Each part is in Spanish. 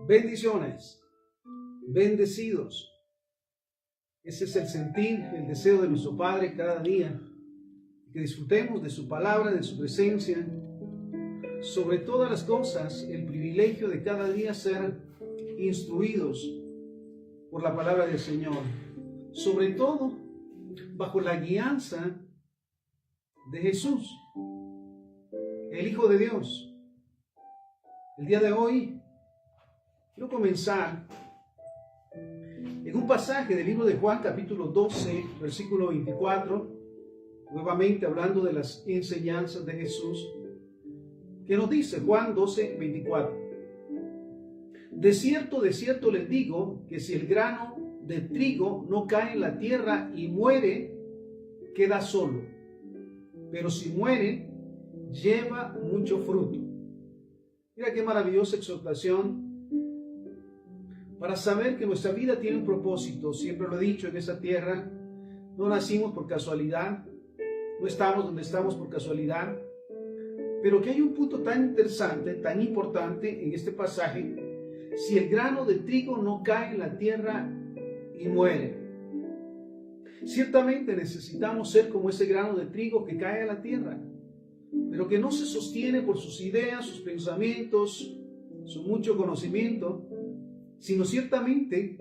Bendiciones, bendecidos. Ese es el sentir, el deseo de nuestro Padre cada día, que disfrutemos de su palabra, de su presencia. Sobre todas las cosas, el privilegio de cada día ser instruidos por la palabra del Señor. Sobre todo, bajo la guianza de Jesús, el Hijo de Dios. El día de hoy quiero comenzar en un pasaje del libro de Juan, capítulo 12, versículo 24, nuevamente hablando de las enseñanzas de Jesús, que nos dice Juan 12, 24. De cierto les digo que si el grano de trigo no cae en la tierra y muere, queda solo. Pero si muere, lleva mucho fruto. Mira qué maravillosa exhortación para saber que nuestra vida tiene un propósito. Siempre lo he dicho, en esta tierra no nacimos por casualidad, no estamos donde estamos por casualidad, pero que hay un punto tan interesante, tan importante en este pasaje. Si el grano de trigo no cae en la tierra y muere. Ciertamente necesitamos ser como ese grano de trigo que cae a la tierra, pero que no se sostiene por sus ideas, sus pensamientos, su mucho conocimiento, sino ciertamente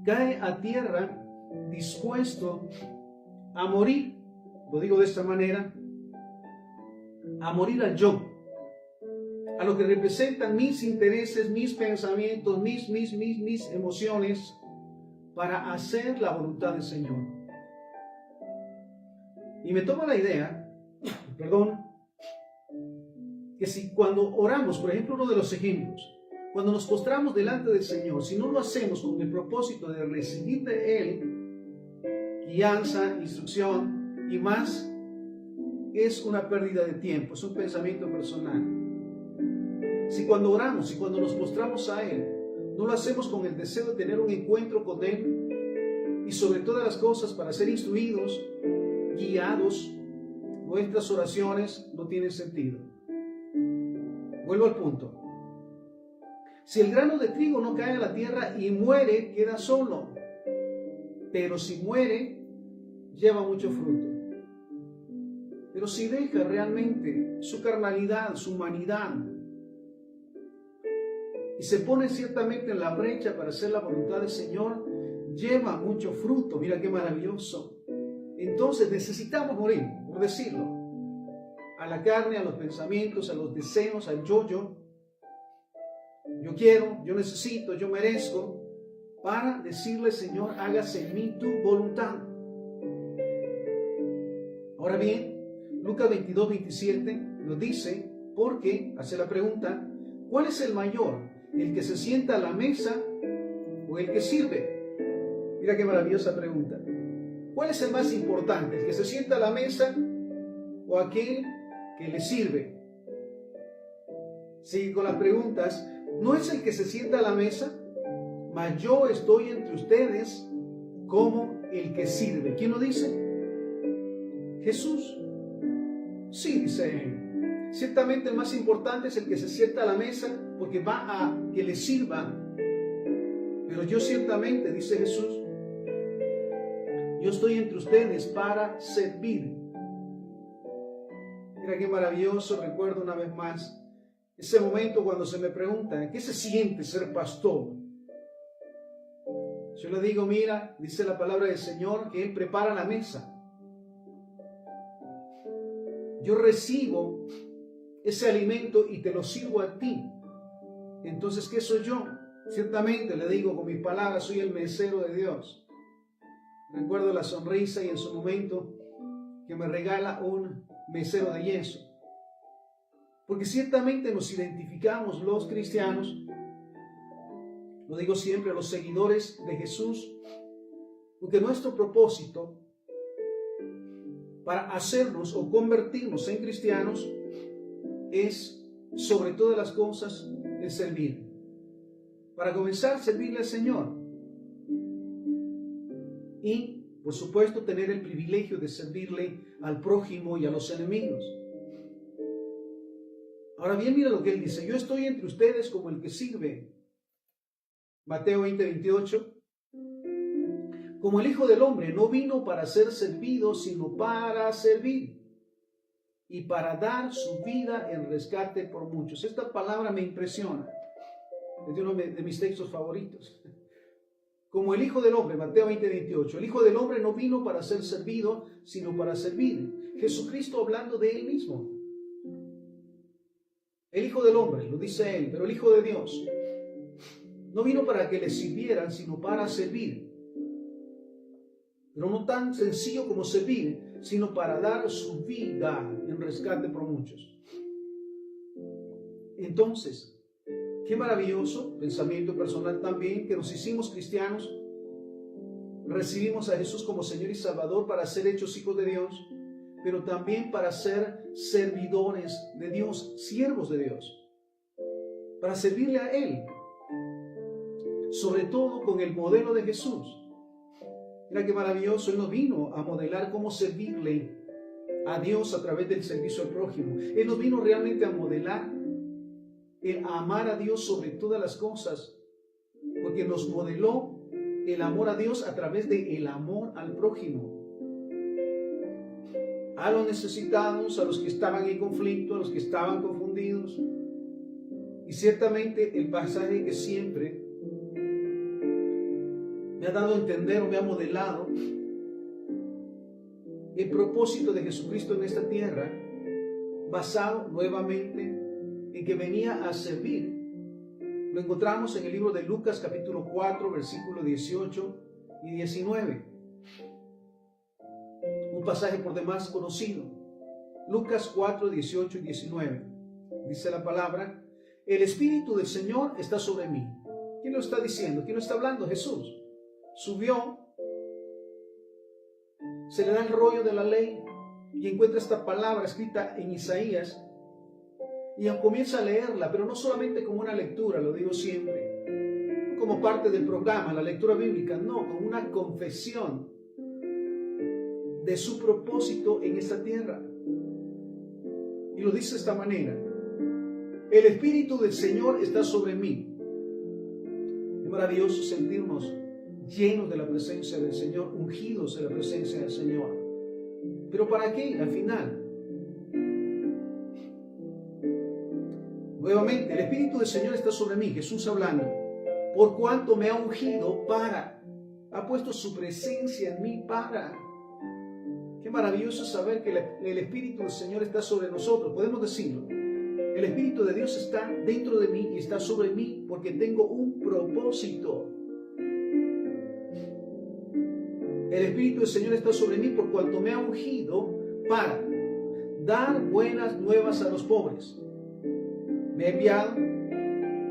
cae a tierra dispuesto a morir. Lo digo de esta manera, a morir al yo, a lo que representan mis intereses, mis pensamientos, mis emociones, para hacer la voluntad del Señor. Y me toma la idea, que si cuando oramos, por ejemplo, uno de los ejemplos, cuando nos postramos delante del Señor, si no lo hacemos con el propósito de recibir de Él guianza, instrucción y más, es una pérdida de tiempo, es un pensamiento personal. Si cuando oramos, si cuando nos postramos a Él, no lo hacemos con el deseo de tener un encuentro con Él y sobre todas las cosas para ser instruidos, guiados, nuestras oraciones no tienen sentido. Vuelvo al punto. Si el grano de trigo no cae a la tierra y muere, queda solo. Pero si muere, lleva mucho fruto. Pero si deja realmente su carnalidad, su humanidad, y se pone ciertamente en la brecha para hacer la voluntad del Señor, lleva mucho fruto. Mira qué maravilloso. Entonces necesitamos morir, por decirlo, a la carne, a los pensamientos, a los deseos, al yo. Yo quiero, yo necesito, yo merezco, para decirle, Señor, hágase en mí tu voluntad. Ahora bien, Lucas 22, 27 nos dice, porque hace la pregunta, ¿cuál es el mayor? ¿El que se sienta a la mesa o el que sirve? Mira qué maravillosa pregunta. ¿Cuál es el más importante? ¿El que se sienta a la mesa o aquel que le sirve? Sigue con las preguntas. ¿No es el que se sienta a la mesa? Mas yo estoy entre ustedes como el que sirve. ¿Quién lo dice? Jesús. Sí, dice él. Ciertamente el más importante es el que se sienta a la mesa porque va a que le sirva. Pero yo ciertamente, dice Jesús, yo estoy entre ustedes para servir. Mira qué maravilloso. Recuerdo una vez más ese momento cuando se me pregunta, ¿qué se siente ser pastor? Yo le digo, mira, dice la palabra del Señor, que Él prepara la mesa. Yo recibo ese alimento y te lo sirvo a ti. Entonces, ¿qué soy yo? Ciertamente, le digo con mis palabras, soy el mesero de Dios. Recuerdo la sonrisa y en su momento que me regala un mesero de yeso. Porque ciertamente nos identificamos los cristianos, lo digo siempre, los seguidores de Jesús, porque nuestro propósito para hacernos o convertirnos en cristianos es, sobre todas las cosas, el servir. Para comenzar, servirle al Señor. Y, por supuesto, tener el privilegio de servirle al prójimo y a los enemigos. Ahora bien, mira lo que él dice. Yo estoy entre ustedes como el que sirve. Mateo 20:28. Como el Hijo del Hombre no vino para ser servido, sino para servir y para dar su vida en rescate por muchos. Esta palabra me impresiona. Es uno de mis textos favoritos. Como el Hijo del Hombre, Mateo 20:28. El Hijo del Hombre no vino para ser servido, sino para servir. Jesucristo hablando de él mismo. El Hijo del Hombre, lo dice él, pero el Hijo de Dios no vino para que le sirvieran, sino para servir. Pero no tan sencillo como servir, sino para dar su vida en rescate por muchos. Entonces, qué maravilloso pensamiento personal también, que nos hicimos cristianos, recibimos a Jesús como Señor y Salvador para ser hechos hijos de Dios, pero también para ser servidores de Dios, siervos de Dios, para servirle a Él, sobre todo con el modelo de Jesús. Mira qué maravilloso, Él nos vino a modelar cómo servirle a Dios a través del servicio al prójimo. Él nos vino realmente a modelar el amar a Dios sobre todas las cosas, porque nos modeló el amor a Dios a través del amor al prójimo. A los necesitados, a los que estaban en conflicto, a los que estaban confundidos. Y ciertamente el pasaje que siempre me ha dado a entender o me ha modelado el propósito de Jesucristo en esta tierra, basado nuevamente en que venía a servir. Lo encontramos en el libro de Lucas capítulo 4, versículos 18 y 19. Un pasaje por demás conocido. Lucas 4, 18 y 19. Dice la palabra: el Espíritu del Señor está sobre mí. ¿Quién lo está diciendo? ¿Quién lo está hablando? Jesús. Subió, se le da el rollo de la ley y encuentra esta palabra escrita en Isaías y comienza a leerla, pero no solamente como una lectura, lo digo siempre, no como parte del programa, la lectura bíblica, no, como una confesión de su propósito en esta tierra. Y lo dice de esta manera: el Espíritu del Señor está sobre mí. Es maravilloso sentirnos llenos de la presencia del Señor, ungidos de la presencia del Señor. ¿Pero para qué? Al final, nuevamente, el Espíritu del Señor está sobre mí, Jesús hablando, por cuanto me ha ungido para, ha puesto su presencia en mí para. Qué maravilloso saber que el Espíritu del Señor está sobre nosotros. Podemos decirlo: el Espíritu de Dios está dentro de mí y está sobre mí porque tengo un propósito. El Espíritu del Señor está sobre mí por cuanto me ha ungido para dar buenas nuevas a los pobres. Me ha enviado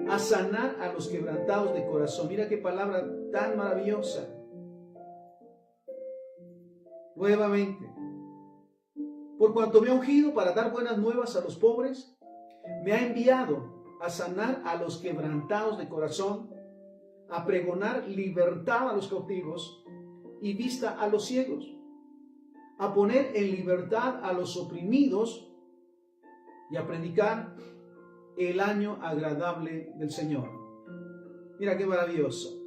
a sanar a los quebrantados de corazón. Mira qué palabra tan maravillosa. Nuevamente, por cuanto me ha ungido para dar buenas nuevas a los pobres, me ha enviado a sanar a los quebrantados de corazón, a pregonar libertad a los cautivos y vista a los ciegos, a poner en libertad a los oprimidos y a predicar el año agradable del Señor. Mira qué maravilloso.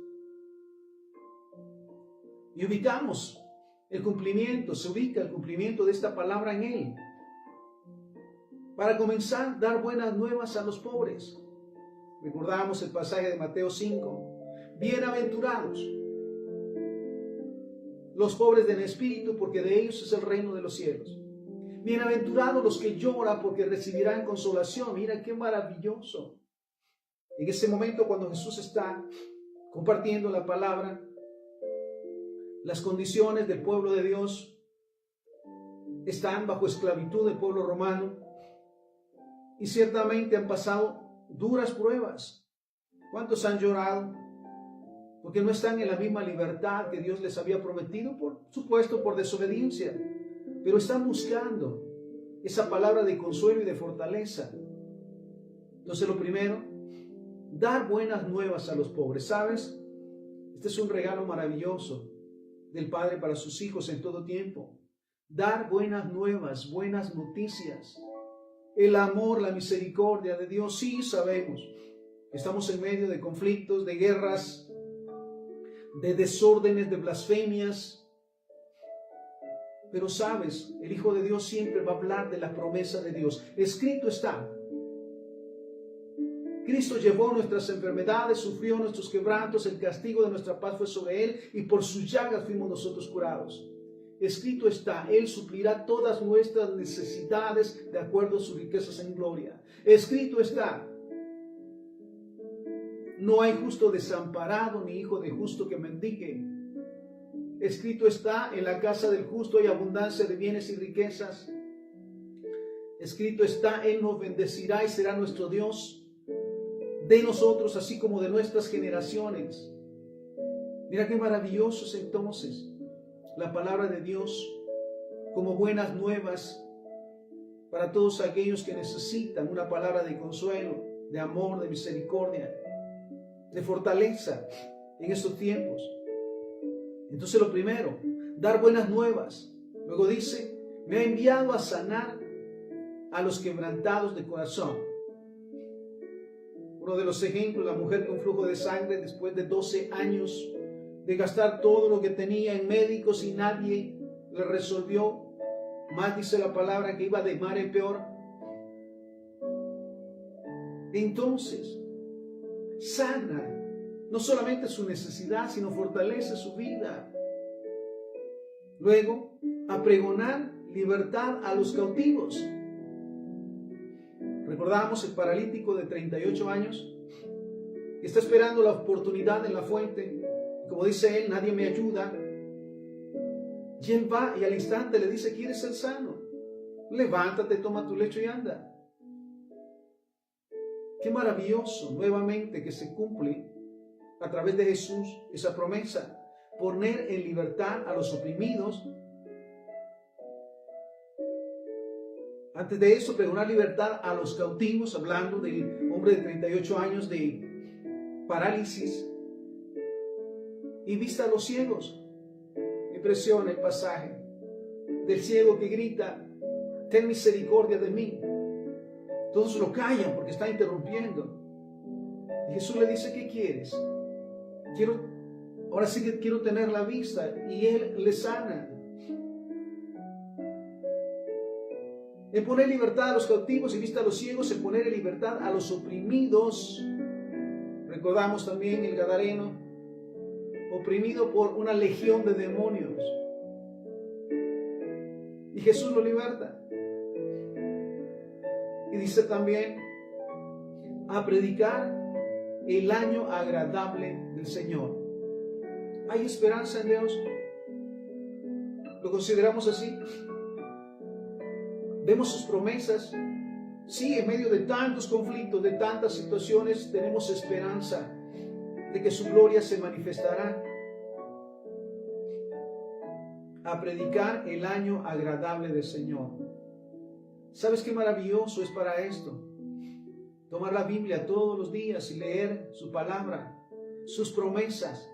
Y ubicamos el cumplimiento, se ubica el cumplimiento de esta palabra en Él. Para comenzar, dar buenas nuevas a los pobres. Recordamos el pasaje de Mateo 5. Bienaventurados los pobres en espíritu, porque de ellos es el reino de los cielos. Bienaventurados los que lloran, porque recibirán consolación. Mira qué maravilloso. En ese momento, cuando Jesús está compartiendo la palabra, las condiciones del pueblo de Dios están bajo esclavitud del pueblo romano y ciertamente han pasado duras pruebas. ¿Cuántos han llorado? Porque no están en la misma libertad que Dios les había prometido, por supuesto por desobediencia, pero están buscando esa palabra de consuelo y de fortaleza. Entonces, lo primero, dar buenas nuevas a los pobres. ¿Sabes? Este es un regalo maravilloso del Padre para sus hijos en todo tiempo. Dar buenas nuevas, buenas noticias. el amor, la misericordia de Dios. Sí, sabemos que estamos en medio de conflictos, de guerras, de desórdenes, de blasfemias. Pero sabes, el Hijo de Dios siempre va a hablar de la promesa de Dios. Escrito está. Cristo llevó nuestras enfermedades, sufrió nuestros quebrantos, el castigo de nuestra paz fue sobre Él y por sus llagas fuimos nosotros curados. Escrito está, Él suplirá todas nuestras necesidades de acuerdo a sus riquezas en gloria. Escrito está, no hay justo desamparado ni hijo de justo que mendigue. Escrito está, en la casa del justo hay abundancia de bienes y riquezas. Escrito está, Él nos bendecirá y será nuestro Dios, de nosotros así como de nuestras generaciones. Mira qué maravilloso es entonces la palabra de Dios como buenas nuevas para todos aquellos que necesitan una palabra de consuelo, de amor, de misericordia, de fortaleza en estos tiempos. Entonces lo primero, dar buenas nuevas. Luego dice, me ha enviado a sanar a los quebrantados de corazón. Uno de los ejemplos, la mujer con flujo de sangre después de 12 años de gastar todo lo que tenía en médicos y nadie le resolvió. Más dice la palabra que iba de mal en peor. Entonces, sana no solamente su necesidad, sino fortalece su vida. Luego, a pregonar libertad a los cautivos. Recordamos el paralítico de 38 años que está esperando la oportunidad en la fuente. Como dice él, nadie me ayuda. Y él va y al instante le dice, ¿quieres ser sano? Levántate, toma tu lecho y anda. Qué maravilloso nuevamente que se cumple a través de Jesús esa promesa. Poner en libertad a los oprimidos. Antes de eso, pregonar libertad a los cautivos, hablando del hombre de 38 años de parálisis. Y vista a los ciegos. Impresiona el pasaje del ciego que grita, ten misericordia de mí. Todos lo callan porque está interrumpiendo. Y Jesús le dice, ¿qué quieres? Ahora sí que quiero tener la vista. Y Él le sana. En poner libertad a los cautivos y vista a los ciegos, en poner en libertad a los oprimidos. Recordamos también el Gadareno, oprimido por una legión de demonios. Y Jesús lo liberta. Y dice también, a predicar el año agradable del Señor. ¿Hay esperanza en Dios? ¿Lo consideramos así? Vemos sus promesas. Sí, en medio de tantos conflictos, de tantas situaciones, tenemos esperanza de que su gloria se manifestará. A predicar el año agradable del Señor. ¿Sabes qué maravilloso es para esto? Tomar la Biblia todos los días y leer su palabra, sus promesas,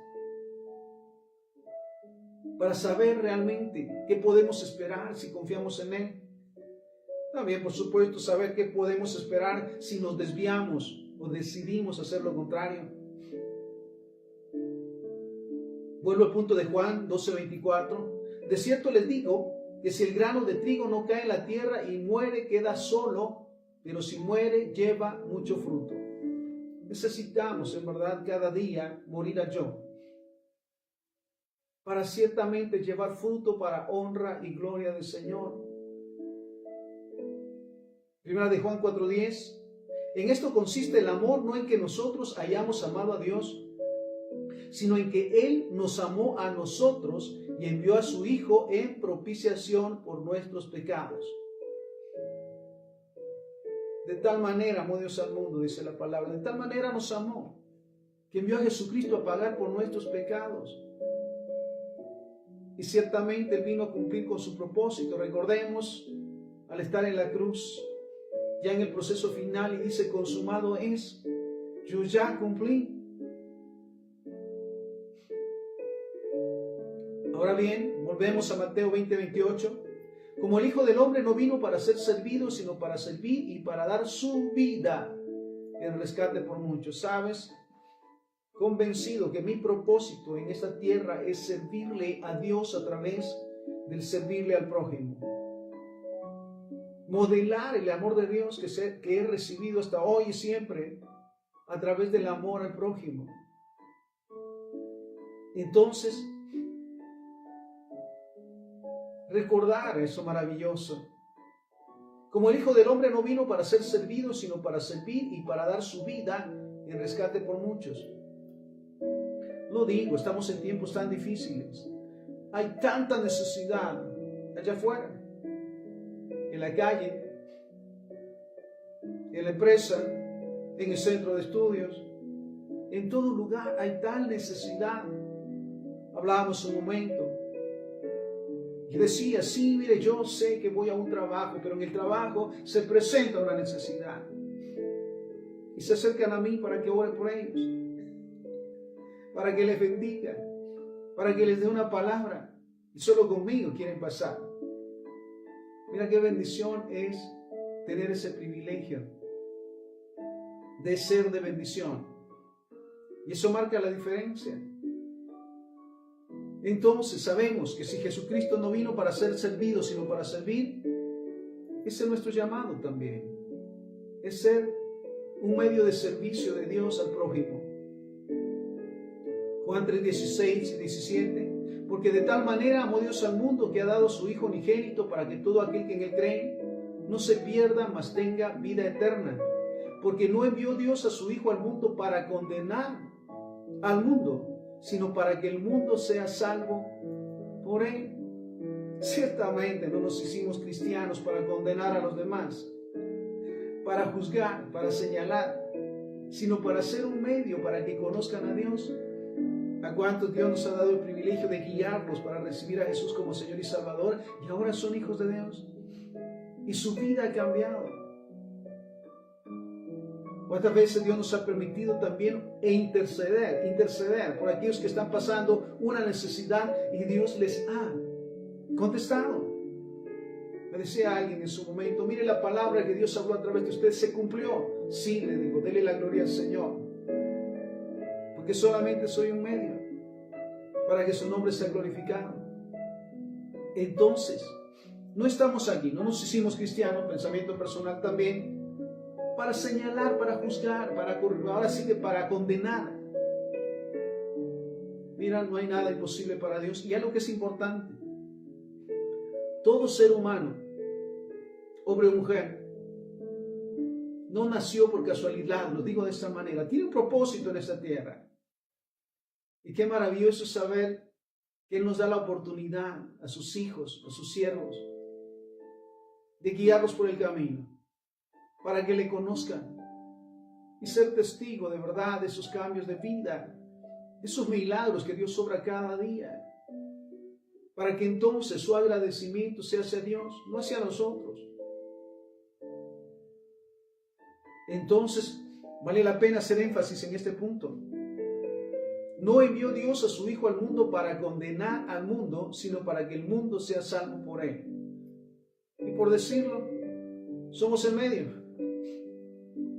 para saber realmente qué podemos esperar si confiamos en Él. También, por supuesto, saber qué podemos esperar si nos desviamos o decidimos hacer lo contrario. Vuelvo al punto de Juan 12:24. De cierto les digo que si el grano de trigo no cae en la tierra y muere, queda solo, pero si muere, lleva mucho fruto. Necesitamos, en verdad, cada día morir a yo, para ciertamente llevar fruto para honra y gloria del Señor. Primera de Juan 4:10. En esto consiste el amor, no en que nosotros hayamos amado a Dios, sino en que Él nos amó a nosotros y envió a su Hijo en propiciación por nuestros pecados. De tal manera amó Dios al mundo, dice la palabra, de tal manera nos amó, que envió a Jesucristo a pagar por nuestros pecados. Y ciertamente Él vino a cumplir con su propósito. Recordemos, al estar en la cruz, ya en el proceso final, y dice, consumado es, yo ya cumplí. Ahora bien, volvemos a Mateo 20:28. Como el Hijo del Hombre no vino para ser servido, sino para servir y para dar su vida en rescate por muchos. ¿Sabes? Convencido que mi propósito en esta tierra es servirle a Dios a través del servirle al prójimo. Modelar el amor de Dios que he recibido hasta hoy y siempre a través del amor al prójimo. Entonces, recordar eso maravilloso. Como el Hijo del Hombre no vino para ser servido, sino para servir y para dar su vida en rescate por muchos. Lo digo, estamos en tiempos tan difíciles. Hay tanta necesidad allá afuera, en la calle, en la empresa, en el centro de estudios, en todo lugar hay tal necesidad. Hablábamos un momento y decía, sí, mire, yo sé que voy a un trabajo, pero en el trabajo se presenta una necesidad y se acercan a mí para que ore por ellos, para que les bendiga, para que les dé una palabra, y solo conmigo quieren pasar. Mira qué bendición es tener ese privilegio de ser de bendición, y eso marca la diferencia. Entonces sabemos que si Jesucristo no vino para ser servido, sino para servir, ese es nuestro llamado también, es ser un medio de servicio de Dios al prójimo. Juan 3:16 y 17, porque de tal manera amó Dios al mundo que ha dado a su Hijo unigénito para que todo aquel que en él cree no se pierda, mas tenga vida eterna. Porque no envió Dios a su Hijo al mundo para condenar al mundo, sino para que el mundo sea salvo por él. Ciertamente no nos hicimos cristianos para condenar a los demás, para juzgar, para señalar, sino para ser un medio para que conozcan a Dios. ¿A cuántos Dios nos ha dado el privilegio de guiarlos para recibir a Jesús como Señor y Salvador? Y ahora son hijos de Dios. Y su vida ha cambiado. ¿Cuántas veces Dios nos ha permitido también interceder por aquellos que están pasando una necesidad y Dios les ha contestado? Me decía alguien en su momento, mire, la palabra que Dios habló a través de usted se cumplió. Sí, le digo, dele la gloria al Señor. Porque solamente soy un medio para que su nombre sea glorificado. Entonces, no estamos aquí, no nos hicimos cristianos, pensamiento personal también, para señalar, para juzgar, para corregir, ahora sí que para condenar. Mira, no hay nada imposible para Dios. Y algo que es importante, todo ser humano, hombre o mujer, no nació por casualidad, lo digo de esta manera, tiene un propósito en esta tierra. Y qué maravilloso saber que Él nos da la oportunidad a sus hijos, a sus siervos, de guiarlos por el camino, para que le conozcan y ser testigo de verdad de esos cambios de vida, esos milagros que Dios obra cada día, para que entonces su agradecimiento sea hacia Dios, no hacia nosotros. Entonces, vale la pena hacer énfasis en este punto. No envió Dios a su Hijo al mundo para condenar al mundo, sino para que el mundo sea salvo por él. Y por decirlo, somos el medio.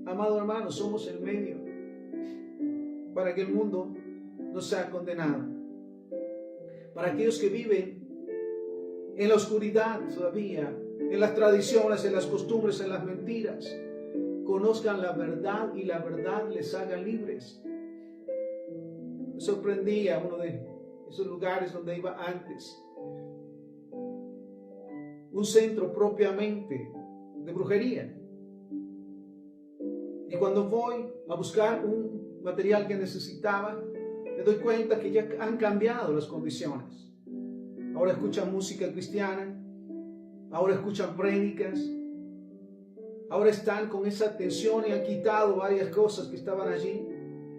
Amado hermano, somos el medio para que el mundo no sea condenado. Para aquellos que viven en la oscuridad todavía, en las tradiciones, en las costumbres, en las mentiras, conozcan la verdad y la verdad les haga libres. Me sorprendía uno de esos lugares donde iba antes, un centro propiamente de brujería. Y cuando voy a buscar un material que necesitaba, me doy cuenta que ya han cambiado las condiciones. Ahora escuchan música cristiana, ahora escuchan prédicas, ahora están con esa atención y han quitado varias cosas que estaban allí,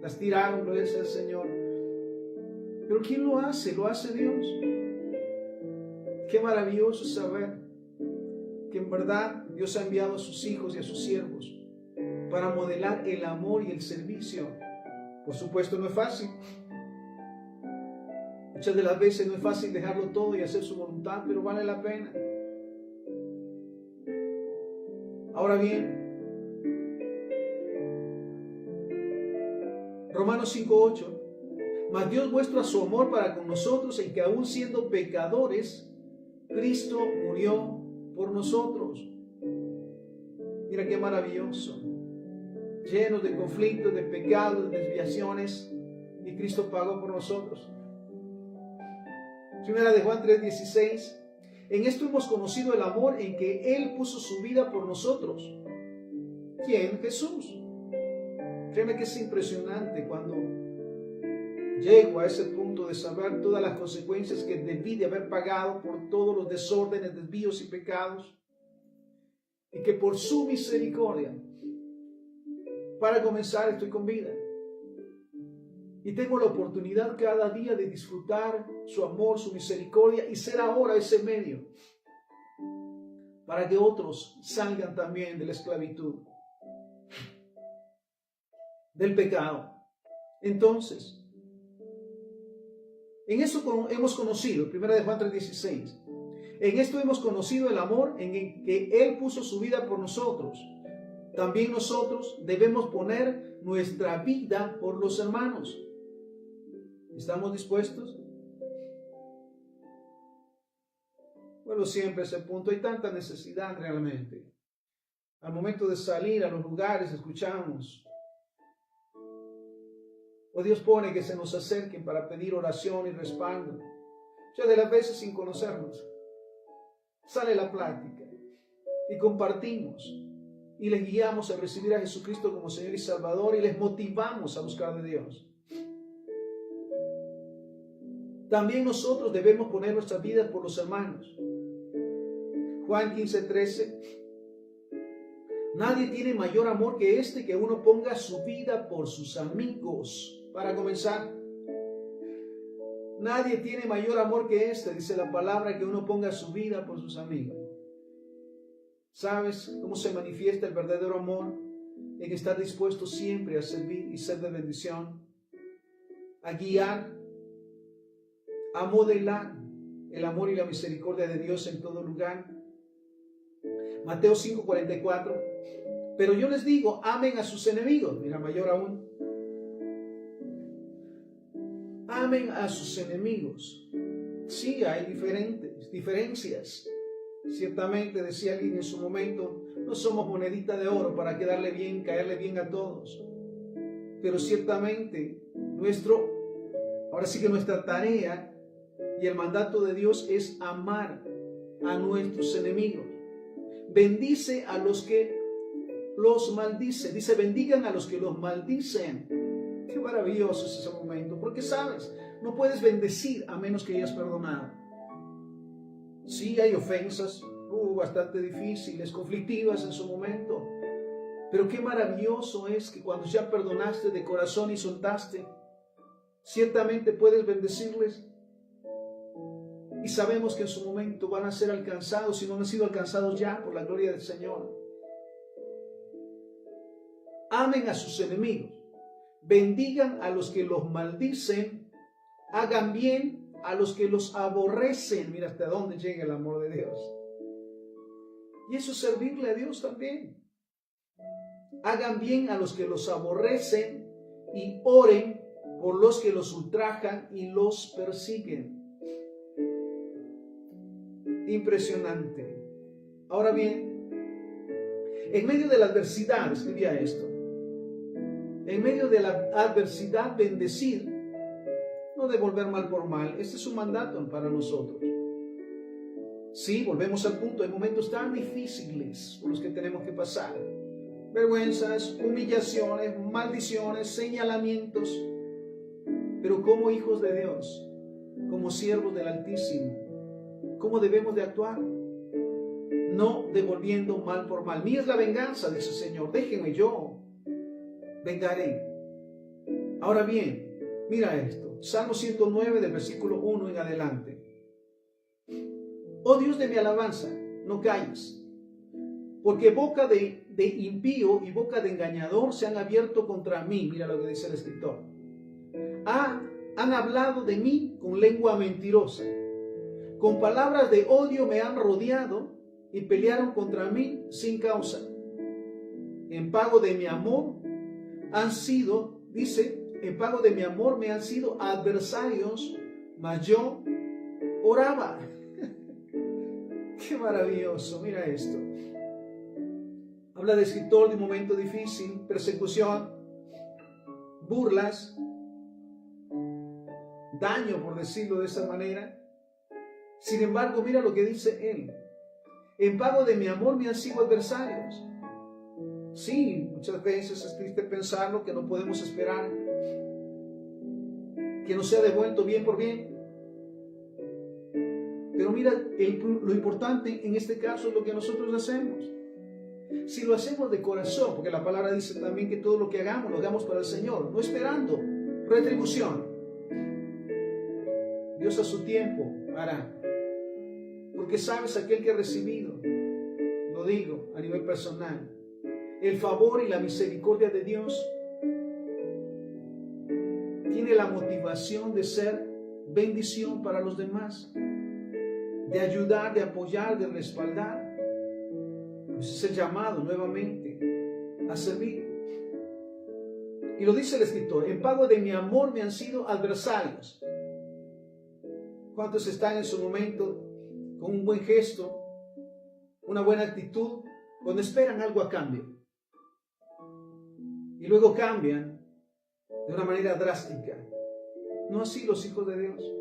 las tiraron, gloria sea al Señor. Pero ¿quién lo hace? Lo hace Dios. Qué maravilloso saber que en verdad Dios ha enviado a sus hijos y a sus siervos para modelar el amor y el servicio. Por supuesto no es fácil. Muchas de las veces no es fácil dejarlo todo y hacer su voluntad, pero vale la pena. Ahora bien, Romanos 5:8, mas Dios muestra su amor para con nosotros en que aún siendo pecadores, Cristo murió por nosotros. Mira qué maravilloso. Llenos de conflictos, de pecados, de desviaciones, y Cristo pagó por nosotros. Primera de Juan 3:16, en esto hemos conocido el amor en que Él puso su vida por nosotros. ¿Quién? Jesús. Créeme que es impresionante cuando llego a ese punto de saber todas las consecuencias que debí de haber pagado por todos los desórdenes, desvíos y pecados, y que por su misericordia, para comenzar, estoy con vida. Y tengo la oportunidad cada día de disfrutar su amor, su misericordia y ser ahora ese medio para que otros salgan también de la esclavitud, del pecado. Entonces, en esto hemos conocido, 1 de Juan 3:16, en esto hemos conocido el amor en que Él puso su vida por nosotros. También nosotros debemos poner nuestra vida por los hermanos. ¿Estamos dispuestos? Bueno, siempre ese punto. Hay tanta necesidad realmente. Al momento de salir a los lugares escuchamos, o Dios pone que se nos acerquen para pedir oración y respaldo. Muchas de las veces sin conocernos, sale la plática y compartimos y les guiamos a recibir a Jesucristo como Señor y Salvador y les motivamos a buscar de Dios. También nosotros debemos poner nuestras vidas por los hermanos. Juan 15:13. Nadie tiene mayor amor que este, que uno ponga su vida por sus amigos. Para comenzar, nadie tiene mayor amor que este, dice la palabra, que uno ponga su vida por sus amigos. ¿Sabes cómo se manifiesta el verdadero amor? En estar dispuesto siempre a servir y ser de bendición, a guiar, a modelar el amor y la misericordia de Dios en todo lugar. Mateo 5:44. Pero yo les digo, amen a sus enemigos. Mira, mayor aún. Amen a sus enemigos. Sí, hay diferencias. Ciertamente, decía alguien en su momento, no somos monedita de oro para quedarle bien, caerle bien a todos. Pero ciertamente, ahora sí que nuestra tarea y el mandato de Dios es amar a nuestros enemigos. Bendice a los que los maldicen. Dice, bendigan a los que los maldicen. Qué maravilloso es ese momento. Porque sabes, no puedes bendecir a menos que hayas perdonado. Sí, hay ofensas bastante difíciles, conflictivas en su momento. Pero qué maravilloso es que cuando ya perdonaste de corazón y soltaste, ciertamente puedes bendecirles. Y sabemos que en su momento van a ser alcanzados, si no han sido alcanzados ya, por la gloria del Señor. Amen a sus enemigos, bendigan a los que los maldicen, hagan bien a los que los aborrecen. Mira hasta dónde llega el amor de Dios. Y eso es servirle a Dios también. Hagan bien a los que los aborrecen y oren por los que los ultrajan y los persiguen. Impresionante. Ahora bien, en medio de la adversidad, escribía esto, en medio de la adversidad, bendecir, no devolver mal por mal. Este es un mandato para nosotros. Sí, volvemos al punto, hay momentos tan difíciles por los que tenemos que pasar. Vergüenzas, humillaciones, maldiciones, señalamientos. Pero como hijos de Dios, como siervos del Altísimo, ¿cómo debemos de actuar? No devolviendo mal por mal. Mía es la venganza, dice el Señor. Déjenme, yo vengaré. Ahora bien, mira esto. Salmo 109 del versículo 1 en adelante. Oh Dios de mi alabanza, no calles, porque boca de impío y boca de engañador se han abierto contra mí. Mira lo que dice el escritor. Han hablado de mí con lengua mentirosa. Con palabras de odio me han rodeado y pelearon contra mí sin causa. en pago de mi amor han sido, dice, en pago de mi amor me han sido adversarios, mas yo oraba. Qué maravilloso, mira esto. Habla de escritor de un momento difícil, persecución, burlas, daño, por decirlo de esa manera. Sin embargo, mira lo que dice él. En pago de mi amor me han sido adversarios. Sí, muchas veces es triste pensarlo, que no podemos esperar que nos sea devuelto bien por bien. Pero mira, lo importante en este caso es lo que nosotros hacemos. Si lo hacemos de corazón, porque la palabra dice también que todo lo que hagamos, lo hagamos para el Señor, no esperando retribución. Dios a su tiempo hará. Porque sabes, aquel que ha recibido, lo digo a nivel personal, el favor y la misericordia de Dios, tiene la motivación de ser bendición para los demás, de ayudar, de apoyar, de respaldar. Ese es el llamado nuevamente a servir. Y lo dice el escritor, en pago de mi amor me han sido adversarios. ¿Cuántos están en su momento con un buen gesto, una buena actitud, cuando esperan algo a cambio? Y luego cambian de una manera drástica. No así los hijos de Dios.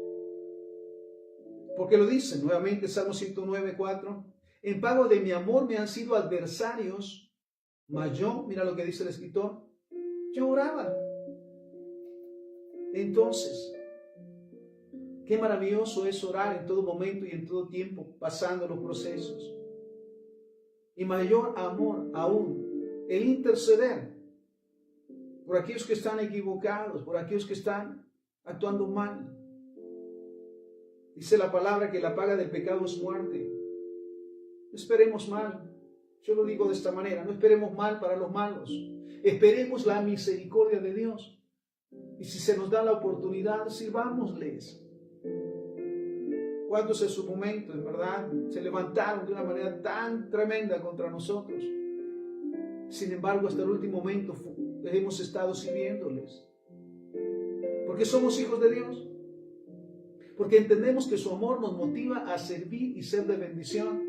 Porque lo dice nuevamente Salmo 109:4. En pago de mi amor me han sido adversarios, mas yo, mira lo que dice el escritor, yo oraba. Entonces, qué maravilloso es orar en todo momento y en todo tiempo, pasando los procesos. Y mayor amor aún, el interceder por aquellos que están equivocados, por aquellos que están actuando mal. Dice la palabra que la paga del pecado es muerte. No esperemos mal. Yo lo digo de esta manera, no esperemos mal para los malos. Esperemos la misericordia de Dios. Y si se nos da la oportunidad, sirvámosles. ¿Cuántos en su momento, en verdad, se levantaron de una manera tan tremenda contra nosotros? Sin embargo, hasta el último momento hemos estado sirviéndoles. Porque somos hijos de Dios. Porque entendemos que su amor nos motiva a servir y ser de bendición.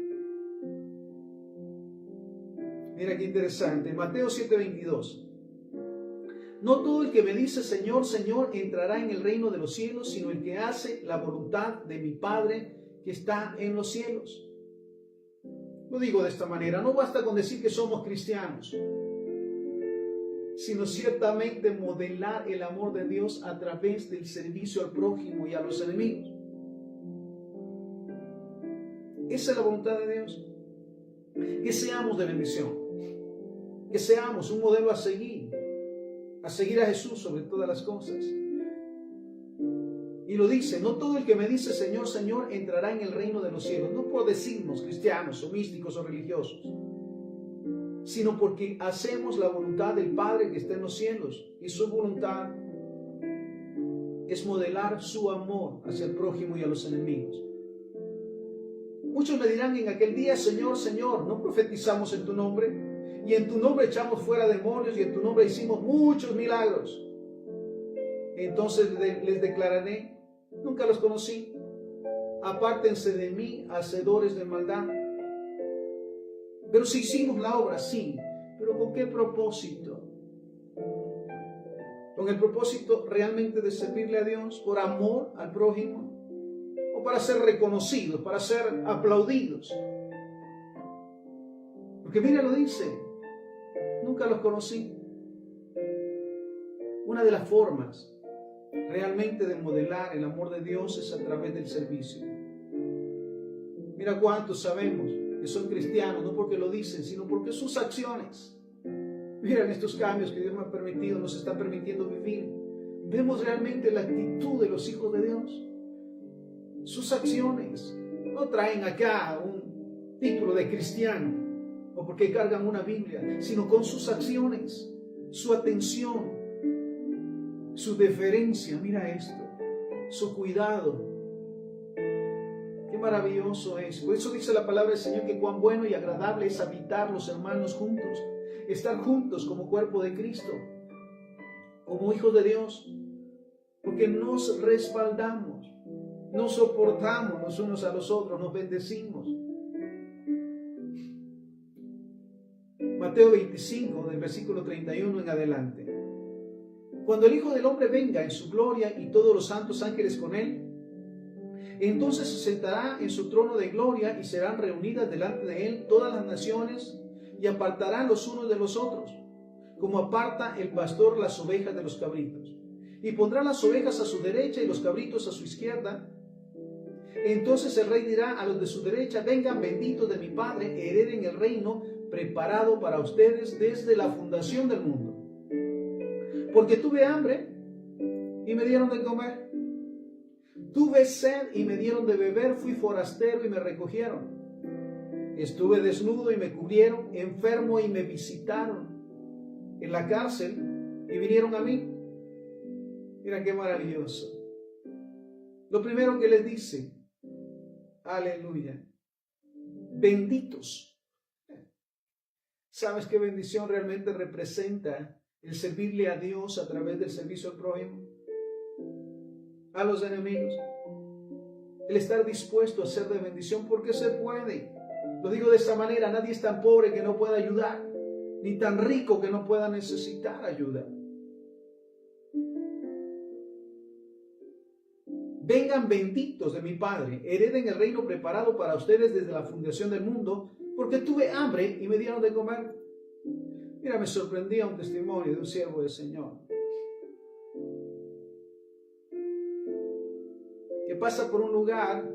Mira qué interesante. Mateo 7:22. No todo el que me dice Señor, Señor entrará en el reino de los cielos, sino el que hace la voluntad de mi Padre que está en los cielos. Lo digo de esta manera, no basta con decir que somos cristianos, sino ciertamente modelar el amor de Dios a través del servicio al prójimo y a los enemigos. Esa es la voluntad de Dios. Que seamos de bendición, que seamos un modelo a seguir a Jesús sobre todas las cosas. Y lo dice, no todo el que me dice Señor, Señor entrará en el reino de los cielos, no por decirnos cristianos o místicos o religiosos, sino porque hacemos la voluntad del Padre que está en los cielos, y su voluntad es modelar su amor hacia el prójimo y a los enemigos. Muchos me dirán en aquel día, Señor, Señor, ¿no profetizamos en tu nombre? Y en tu nombre echamos fuera demonios, y en tu nombre hicimos muchos milagros. Entonces les declararé, nunca los conocí. Apártense de mí, hacedores de maldad. Pero si hicimos la obra, sí. ¿Pero con qué propósito? ¿Con el propósito realmente de servirle a Dios por amor al prójimo? ¿O para ser reconocidos, para ser aplaudidos? Porque mira, lo dice, nunca los conocí. Una de las formas realmente de modelar el amor de Dios es a través del servicio. Mira cuántos sabemos que son cristianos, no porque lo dicen, sino porque sus acciones. Miren estos cambios que Dios me ha permitido, nos está permitiendo vivir. Vemos realmente la actitud de los hijos de Dios. Sus acciones no traen acá un título de cristiano o porque cargan una Biblia, sino con sus acciones, su atención, su deferencia, mira esto, su cuidado. Qué maravilloso es. Por eso dice la palabra del Señor que cuán bueno y agradable es habitar los hermanos juntos. estar juntos como cuerpo de Cristo, como hijos de Dios, porque nos respaldamos, nos soportamos los unos a los otros, nos bendecimos. Mateo 25, del versículo 31 en adelante. Cuando el Hijo del Hombre venga en su gloria y todos los santos ángeles con él, entonces se sentará en su trono de gloria y serán reunidas delante de él todas las naciones y apartarán los unos de los otros, como aparta el pastor las ovejas de los cabritos. Y pondrá las ovejas a su derecha y los cabritos a su izquierda. Entonces el rey dirá a los de su derecha: vengan benditos de mi Padre, hereden el reino preparado para ustedes desde la fundación del mundo. Porque tuve hambre y me dieron de comer, tuve sed y me dieron de beber, fui forastero y me recogieron, estuve desnudo y me cubrieron, enfermo y me visitaron, en la cárcel y vinieron a mí. Mira qué maravilloso. Lo primero que les dice, aleluya, benditos. ¿Sabes qué bendición realmente representa el servirle a Dios a través del servicio al prójimo? A los enemigos. El estar dispuesto a ser de bendición, porque se puede. Lo digo de esta manera: nadie es tan pobre que no pueda ayudar, ni tan rico que no pueda necesitar ayuda. Vengan benditos de mi Padre, hereden el reino preparado para ustedes desde la fundación del mundo, porque tuve hambre y me dieron de comer. Mira, me sorprendía un testimonio de un siervo del Señor que pasa por un lugar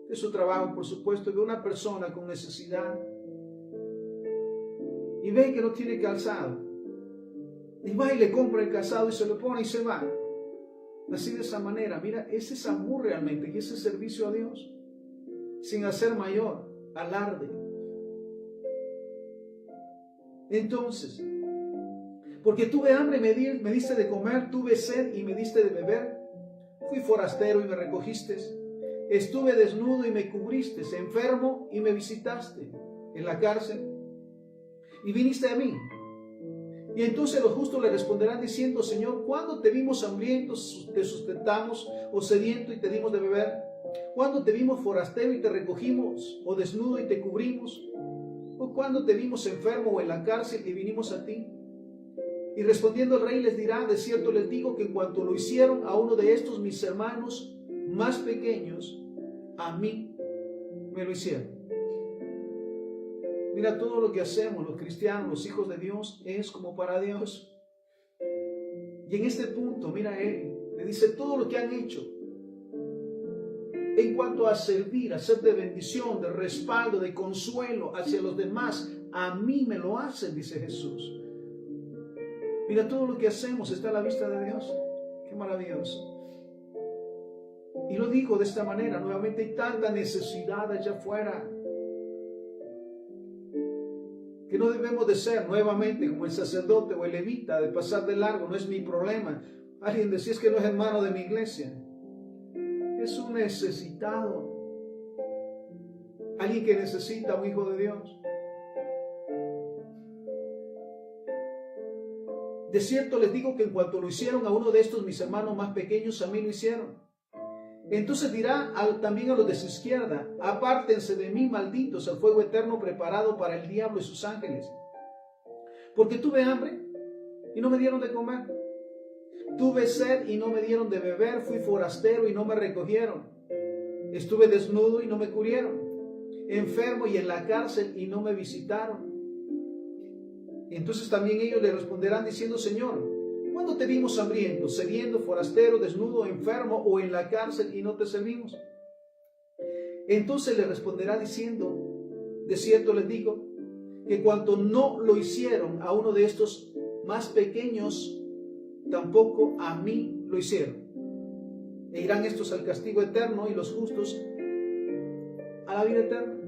de su trabajo, por supuesto, de una persona con necesidad, y ve que no tiene calzado, y va y le compra el calzado y se lo pone y se va. Así, de esa manera, mira, ese es amor realmente, y ese servicio a Dios, sin hacer mayor alarde. Entonces, porque tuve hambre y me diste de comer, tuve sed y me diste de beber, fui forastero y me recogiste, estuve desnudo y me cubriste, enfermo y me visitaste, en la cárcel y viniste a mí. Y entonces los justos le responderán diciendo: Señor, ¿cuándo te vimos hambriento, te sustentamos, o sediento y te dimos de beber? ¿Cuándo te vimos forastero y te recogimos, o desnudo y te cubrimos? ¿O cuándo te vimos enfermo o en la cárcel y vinimos a ti? Y respondiendo el rey les dirá: de cierto les digo que en cuanto lo hicieron a uno de estos mis hermanos más pequeños, a mí me lo hicieron. Mira, todo lo que hacemos los cristianos, los hijos de Dios, es como para Dios. Y en este punto, mira, él le dice: todo lo que han hecho en cuanto a servir, a ser de bendición, de respaldo, de consuelo hacia los demás, a mí me lo hacen, dice Jesús. Mira, todo lo que hacemos está a la vista de Dios. Qué maravilloso. Y lo digo de esta manera: nuevamente hay tanta necesidad allá afuera, que no debemos de ser nuevamente como el sacerdote o el levita, de pasar de largo. No es mi problema. Alguien decía: es que no es hermano de mi iglesia. Es un necesitado, alguien que necesita, un hijo de Dios. De cierto les digo que en cuanto lo hicieron a uno de estos mis hermanos más pequeños, a mí lo hicieron. Entonces dirá también a los de su izquierda: apártense de mí, malditos, al fuego eterno preparado para el diablo y sus ángeles. Porque tuve hambre y no me dieron de comer, tuve sed y no me dieron de beber, fui forastero y no me recogieron, estuve desnudo y no me cubrieron, enfermo y en la cárcel y no me visitaron. Entonces también ellos le responderán diciendo: Señor, ¿cuándo te vimos hambriento, sediento, forastero, desnudo, enfermo o en la cárcel y no te servimos? Entonces le responderá diciendo: de cierto les digo que cuanto no lo hicieron a uno de estos más pequeños, tampoco a mí lo hicieron. E irán estos al castigo eterno y los justos a la vida eterna.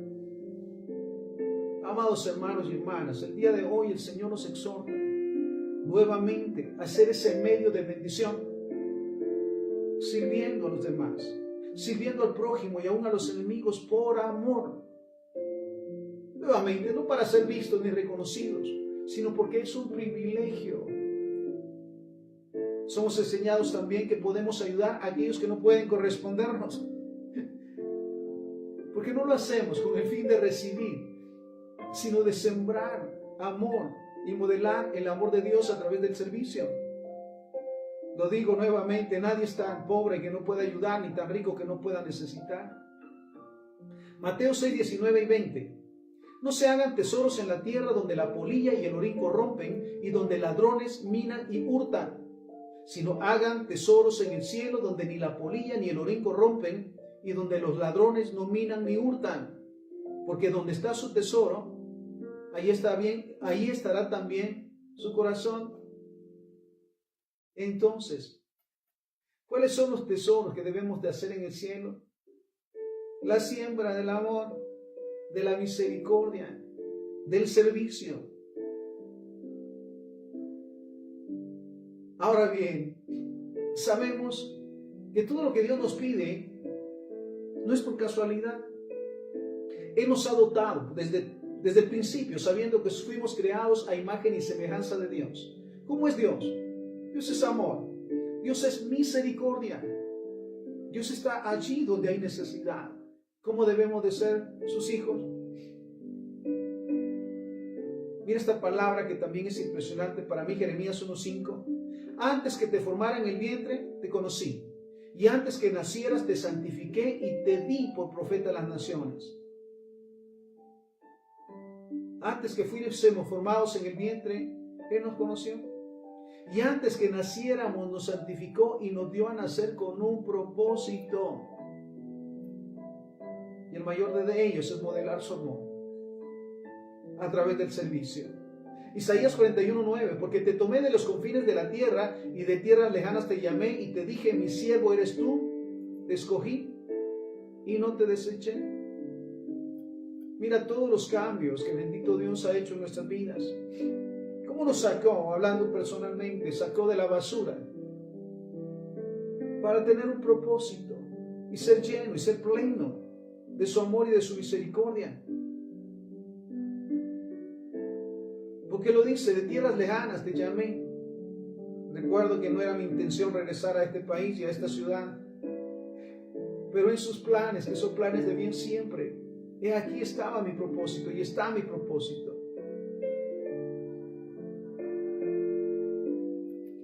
Amados hermanos y hermanas, el día de hoy el Señor nos exhorta nuevamente a ser ese medio de bendición, sirviendo a los demás, sirviendo al prójimo y aún a los enemigos por amor. Nuevamente, no para ser vistos ni reconocidos, sino porque es un privilegio. Somos enseñados también que podemos ayudar a aquellos que no pueden correspondernos. Porque no lo hacemos con el fin de recibir, sino de sembrar amor y modelar el amor de Dios a través del servicio. Lo digo nuevamente, nadie es tan pobre que no pueda ayudar, ni tan rico que no pueda necesitar. Mateo 6, 19 y 20. No se hagan tesoros en la tierra donde la polilla y el orín corrompen y donde ladrones minan y hurtan, sino hagan tesoros en el cielo donde ni la polilla ni el orín corrompen y donde los ladrones no minan ni hurtan, porque donde está su tesoro, ahí estará también su corazón. Entonces, ¿cuáles son los tesoros que debemos de hacer en el cielo? La siembra del amor, de la misericordia, del servicio. Ahora bien, sabemos que todo lo que Dios nos pide no es por casualidad. Él nos ha dotado desde el principio, sabiendo que fuimos creados a imagen y semejanza de Dios. ¿Cómo es Dios? Dios es amor. Dios es misericordia. Dios está allí donde hay necesidad. ¿Cómo debemos de ser sus hijos? Mira esta palabra que también es impresionante para mí, Jeremías 1:5. Antes que te formara en el vientre, te conocí. Y antes que nacieras, te santifiqué y te di por profeta a las naciones. Antes que fuésemos formados en el vientre, Él nos conoció. Y antes que naciéramos, nos santificó y nos dio a nacer con un propósito. Y el mayor de ellos es modelar su amor a través del servicio. Isaías 41:9, porque te tomé de los confines de la tierra y de tierras lejanas te llamé y te dije, mi siervo eres tú, te escogí y no te deseché. Mira todos los cambios que bendito Dios ha hecho en nuestras vidas. ¿Cómo nos sacó, hablando personalmente, sacó de la basura para tener un propósito y ser lleno y ser pleno de su amor y de su misericordia? Porque lo dice, de tierras lejanas te llamé. Recuerdo que no era mi intención regresar a este país y a esta ciudad, pero en sus planes, que son planes de bien siempre, aquí estaba mi propósito y está mi propósito.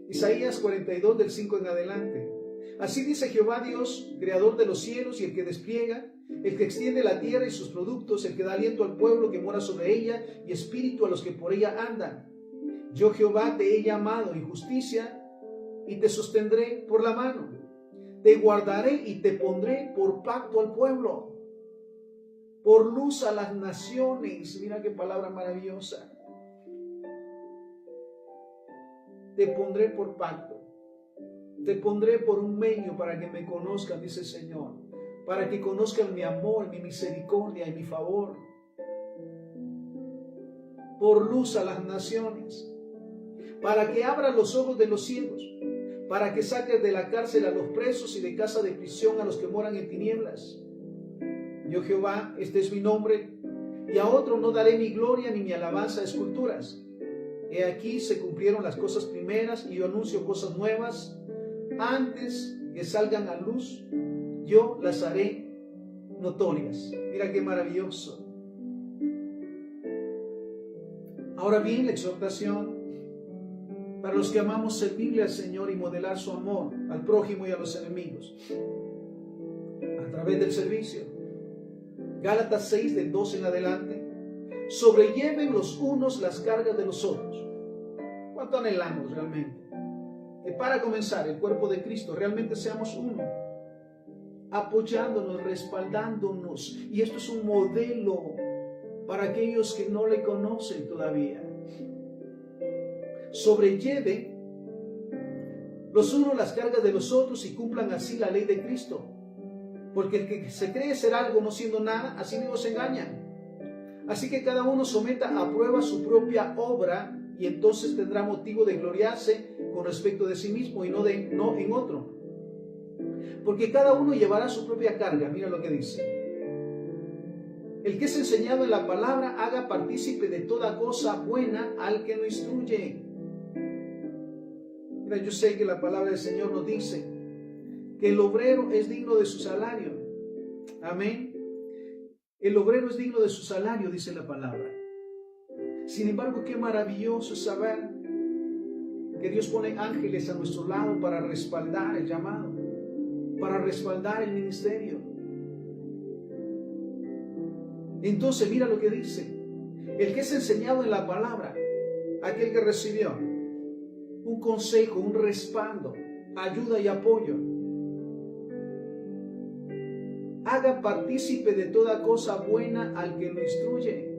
Isaías 42 del 5 en adelante. Así dice Jehová Dios, creador de los cielos y el que despliega, el que extiende la tierra y sus productos, el que da aliento al pueblo que mora sobre ella y espíritu a los que por ella andan. Yo Jehová te he llamado en justicia y te sostendré por la mano. Te guardaré y te pondré por pacto al pueblo, por luz a las naciones. Mira qué palabra maravillosa. Te pondré por pacto. Te pondré por un medio para que me conozcan, dice el Señor. Para que conozcan mi amor, mi misericordia y mi favor. Por luz a las naciones. Para que abra los ojos de los ciegos. Para que saques de la cárcel a los presos y de casa de prisión a los que moran en tinieblas. Yo Jehová, este es mi nombre, y a otro no daré mi gloria ni mi alabanza a esculturas. He aquí se cumplieron las cosas primeras y yo anuncio cosas nuevas. Antes que salgan a luz, yo las haré notorias. Mira qué maravilloso. Ahora bien, la exhortación para los que amamos servirle al Señor y modelar su amor al prójimo y a los enemigos a través del servicio. Gálatas 6 del 12 en adelante. Sobrelleven los unos las cargas de los otros. ¿Cuánto anhelamos realmente? Que para comenzar el cuerpo de Cristo realmente seamos uno, apoyándonos, respaldándonos. Y esto es un modelo para aquellos que no le conocen todavía. Sobrelleve los unos las cargas de los otros y cumplan así la ley de Cristo. Porque el que se cree ser algo no siendo nada, así mismo se engaña. Así que cada uno someta a prueba su propia obra y entonces tendrá motivo de gloriarse con respecto de sí mismo y no en otro. Porque cada uno llevará su propia carga. Mira lo que dice. El que es enseñado en la palabra haga partícipe de toda cosa buena al que lo instruye. Mira, yo sé que la palabra del Señor nos dice que el obrero es digno de su salario. Amén. El obrero es digno de su salario, dice la palabra. Sin embargo, qué maravilloso es saber que Dios pone ángeles a nuestro lado para respaldar el llamado, para respaldar el ministerio. Entonces mira lo que dice: el que es enseñado en la palabra, aquel que recibió un consejo, un respaldo, ayuda y apoyo, haga partícipe de toda cosa buena al que lo instruye.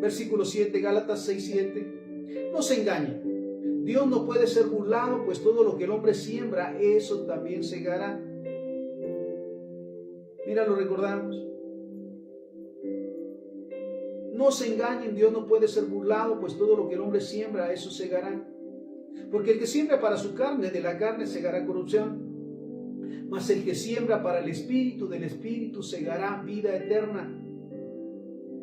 Versículo 7, Gálatas 6:7. No se engañen, Dios no puede ser burlado, pues todo lo que el hombre siembra, eso también segará. Mira, lo recordamos. No se engañen, Dios no puede ser burlado, pues todo lo que el hombre siembra, eso segará. Porque el que siembra para su carne, de la carne segará corrupción. Mas el que siembra para el Espíritu, del Espíritu segará vida eterna.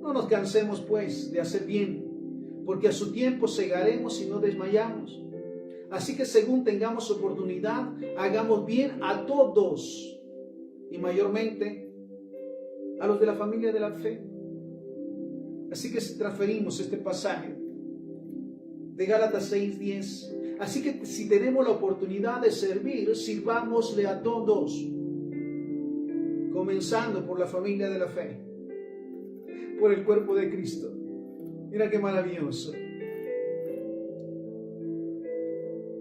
No nos cansemos, pues, de hacer bien, porque a su tiempo segaremos y no desmayamos. Así que según tengamos oportunidad, hagamos bien a todos, y mayormente a los de la familia de la fe. Así que transferimos este pasaje de Gálatas 6:10. Así que si tenemos la oportunidad de servir, sirvámosle a todos, comenzando por la familia de la fe, por el cuerpo de Cristo. Mira qué maravilloso.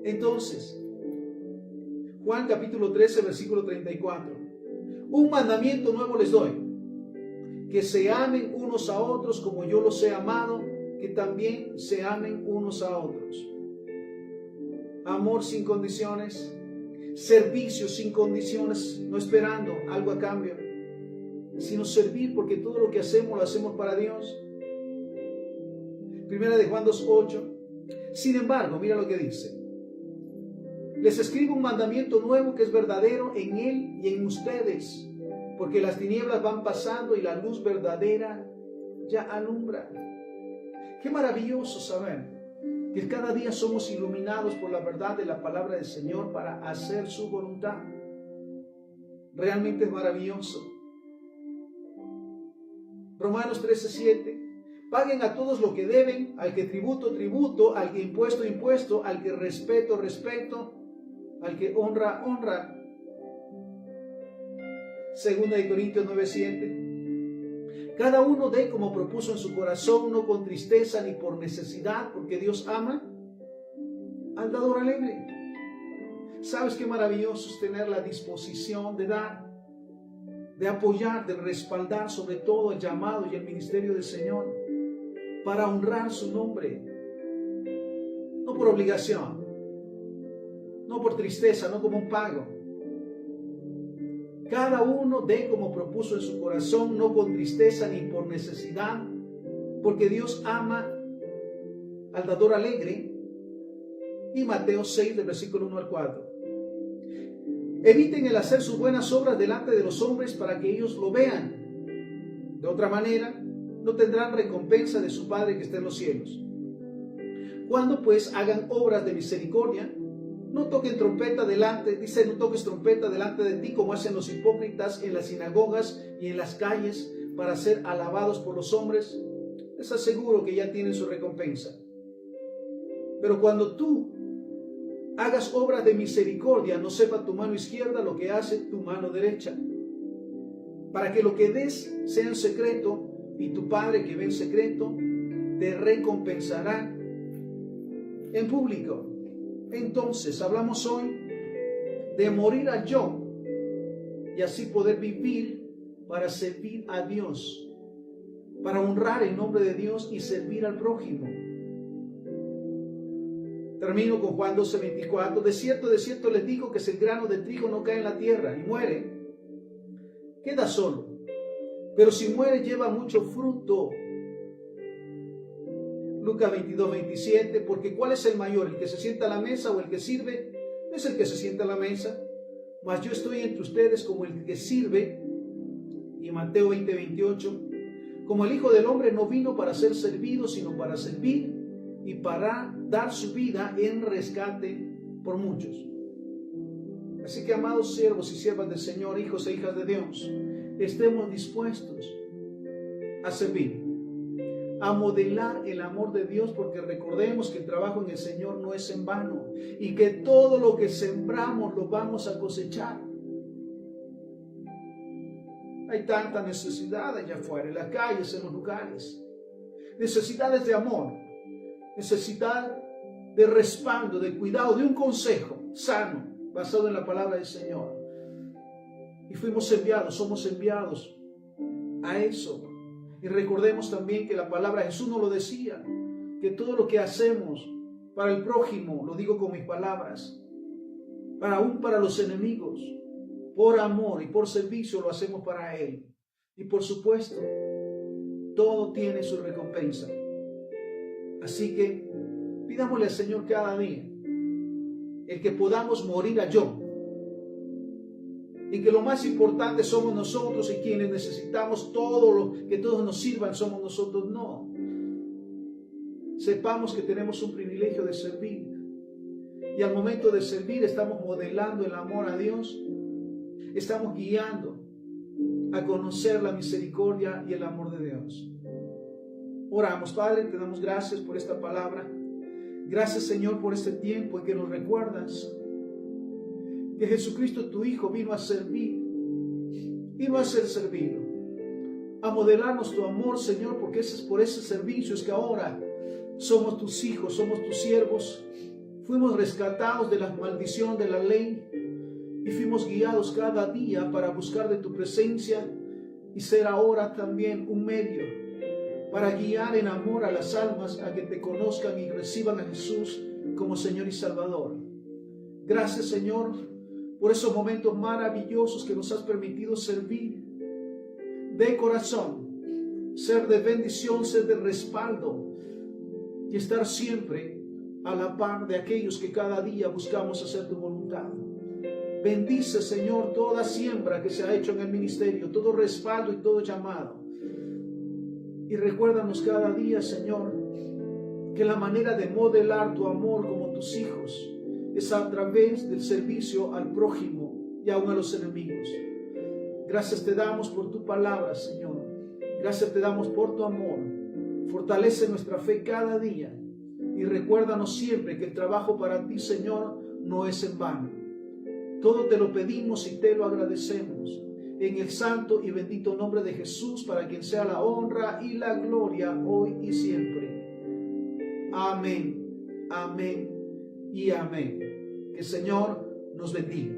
Entonces, Juan capítulo 13, versículo 34. Un mandamiento nuevo les doy, que se amen unos a otros como yo los he amado, que también se amen unos a otros. Amor sin condiciones, servicio sin condiciones, no esperando algo a cambio, sino servir, porque todo lo que hacemos lo hacemos para Dios. Primera de Juan 2:8. Sin embargo, mira lo que dice: les escribo un mandamiento nuevo que es verdadero en él y en ustedes, porque las tinieblas van pasando y la luz verdadera ya alumbra. Qué maravilloso saber que cada día somos iluminados por la verdad de la palabra del Señor para hacer su voluntad. Realmente es maravilloso. Romanos 13:7. Paguen a todos lo que deben, al que tributo, tributo, al que impuesto, impuesto, al que respeto, respeto, al que honra, honra. Segunda de Corintios 9:7. Cada uno dé como propuso en su corazón, no con tristeza ni por necesidad, porque Dios ama al dador alegre. ¿Sabes qué maravilloso es tener la disposición de dar, de apoyar, de respaldar sobre todo el llamado y el ministerio del Señor para honrar su nombre? No por obligación, no por tristeza, no como un pago. Cada uno dé como propuso en su corazón, no con tristeza ni por necesidad, porque Dios ama al dador alegre. Y Mateo 6, del versículo 1 al 4. Eviten el hacer sus buenas obras delante de los hombres para que ellos lo vean. De otra manera, no tendrán recompensa de su Padre que está en los cielos. Cuando pues hagan obras de misericordia, no toquen trompeta delante, dice, no toques trompeta delante de ti como hacen los hipócritas en las sinagogas y en las calles para ser alabados por los hombres. Les aseguro que ya tienen su recompensa. Pero cuando tú hagas obras de misericordia, no sepa tu mano izquierda lo que hace tu mano derecha, para que lo que des sea en secreto, y tu Padre que ve en secreto te recompensará en público. Entonces hablamos hoy de morir al yo y así poder vivir para servir a Dios, para honrar el nombre de Dios y servir al prójimo. Termino con Juan 12:24. De cierto les digo que si el grano de trigo no cae en la tierra y muere, queda solo, pero si muere lleva mucho fruto. Lucas 22:27. Porque ¿cuál es el mayor, el que se sienta a la mesa o el que sirve? No es el que se sienta a la mesa, mas yo estoy entre ustedes como el que sirve. Y Mateo 20:28, como el Hijo del Hombre no vino para ser servido, sino para servir y para dar su vida en rescate por muchos. Así que, amados siervos y siervas del Señor, hijos e hijas de Dios, estemos dispuestos a servir, a modelar el amor de Dios, porque recordemos que el trabajo en el Señor no es en vano y que todo lo que sembramos lo vamos a cosechar. Hay tanta necesidad allá afuera, en las calles, en los lugares. Necesidades de amor, necesidad de respaldo, de cuidado, de un consejo sano, basado en la palabra del Señor. Y fuimos enviados, somos enviados a eso. Y recordemos también que la palabra de Jesús nos lo decía, que todo lo que hacemos para el prójimo, lo digo con mis palabras, aún para los enemigos, por amor y por servicio lo hacemos para Él. Y por supuesto, todo tiene su recompensa. Así que pidámosle al Señor cada día el que podamos morir a yo, y que lo más importante somos nosotros y quienes necesitamos que todos nos sirvan somos nosotros. No. Sepamos que tenemos un privilegio de servir, y al momento de servir estamos modelando el amor a Dios. Estamos guiando a conocer la misericordia y el amor de Dios. Oramos, Padre, te damos gracias por esta palabra. Gracias, Señor, por este tiempo en que nos recuerdas que Jesucristo, tu Hijo, vino a servir, vino a ser servido, a modelarnos tu amor, Señor, porque es por ese servicio es que ahora somos tus hijos, somos tus siervos. Fuimos rescatados de la maldición de la ley y fuimos guiados cada día para buscar de tu presencia y ser ahora también un medio para guiar en amor a las almas a que te conozcan y reciban a Jesús como Señor y Salvador. Gracias, Señor, por esos momentos maravillosos que nos has permitido servir de corazón, ser de bendición, ser de respaldo y estar siempre a la par de aquellos que cada día buscamos hacer tu voluntad. Bendice, Señor, toda siembra que se ha hecho en el ministerio, todo respaldo y todo llamado. Y recuérdanos cada día, Señor, que la manera de modelar tu amor como tus hijos es a través del servicio al prójimo y aún a los enemigos. Gracias te damos por tu palabra, Señor. Gracias te damos por tu amor. Fortalece nuestra fe cada día y recuérdanos siempre que el trabajo para ti, Señor, no es en vano. Todo te lo pedimos y te lo agradecemos en el santo y bendito nombre de Jesús, para quien sea la honra y la gloria hoy y siempre. Amén, amén y amén. Que el Señor nos bendiga.